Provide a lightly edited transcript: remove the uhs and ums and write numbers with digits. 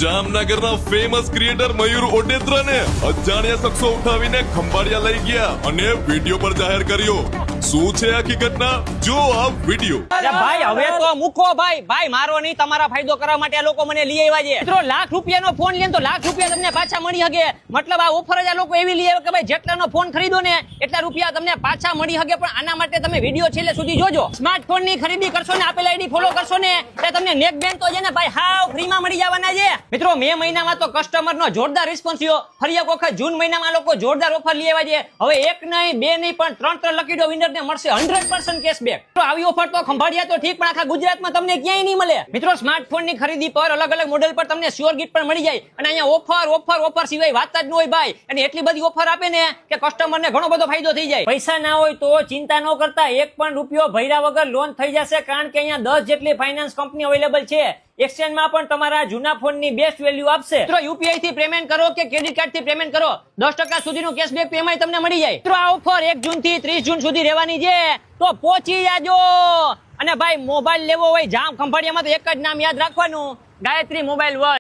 જામનગરના famous creator મયુર ઓડેદ્રા ને અજાણ્યા શખ્સો ઉઠાવીને ખંભાળિયા લઈ ગયા અને વિડીયો પર જાહેર કર્યો। શું છે આખી ઘટના, જો આ વિડીયો। ભાઈ હવે તો મૂકો ભાઈ મારો નહીં, તમારા ફાયદો કરવા માટે આ લોકો મને લઈ આવ્યા છે। મિત્રો લાખ રૂપિયાનો ફોન લે તો લાખ રૂપિયા તમને પાછા મળી શકે, મતલબ આ ઓફર જ આ લોકો એવી લઈ આવે કે ભાઈ જેટલાનો ફોન ખરીદો ને એટલા રૂપિયા તમને પાછા મળી શકે। પણ આના માટે તમે વિડીયો છેલ્લે સુધી જોજો। સ્માર્ટફોન ની ખરીદી કરશો ને આપેલ આઈડી ફોલો કરશો ને એટલે તમને નેક બેન્ડ તો છે ને ભાઈ હાવ ફ્રી માં મળી જવાના છે। મિત્રો મે મહિનામાં તો કસ્ટમર નો જોરદાર રિસ્પોન્સ થયો, ફરી એક વખત જૂન મહિનામાં લોકો જોરદાર ઓફર લઈ આવ્યા છે। હવે એક નહીં બે નહીં પણ ત્રણ લકી ડ્રો વિનર ને મળશે 100% કેશબેક। તો આવી ઓફર તો ખંભાળિયા તો ઠીક પણ આખા ગુજરાતમાં તમને ક્યાંય નહીં મળે। મિત્રો સ્માર્ટફોન ની ખરીદી પર અલગ અલગ મોડેલ પર તમને શ્યોર ગિફ્ટ પણ મળી જાય અને અહીંયા ઓફર સિવાય વાત જ ન હોય ભાઈ। અને એટલી બધી ઓફર આપે ને કે કસ્ટમર ને ઘણો બધો ફાયદો થઈ જાય। પૈસા ના હોય તો ચિંતા ન કરતા, એક પણ રૂપિયો ભર્યા વગર લોન થઈ જશે, કારણ કે અહીંયા 10 જેટલી ફાઇનાન્સ કંપની અવેલેબલ છે। એક્સચેન્જ માં પણ તમારા જૂના ફોન ની બેસ્ટ વેલ્યુ આપશે। મિત્રો યુપીઆઈ થી પેમેન્ટ કરો કે ક્રેડિટ કાર્ડ થી પેમેન્ટ કરો, 10% સુધીનું કેશબેક પેમેન્ટ તમને મળી જાય। મિત્રો આ ઓફર 1 જૂન થી 30 જૂન સુધી રહેવાની છે, તો પહોંચી જાજો। અને ભાઈ મોબાઈલ લેવો હોય જામ ખંભાળિયામાં તો એક જ નામ યાદ રાખવાનું, ગાયત્રી મોબાઈલ વર્લ્ડ।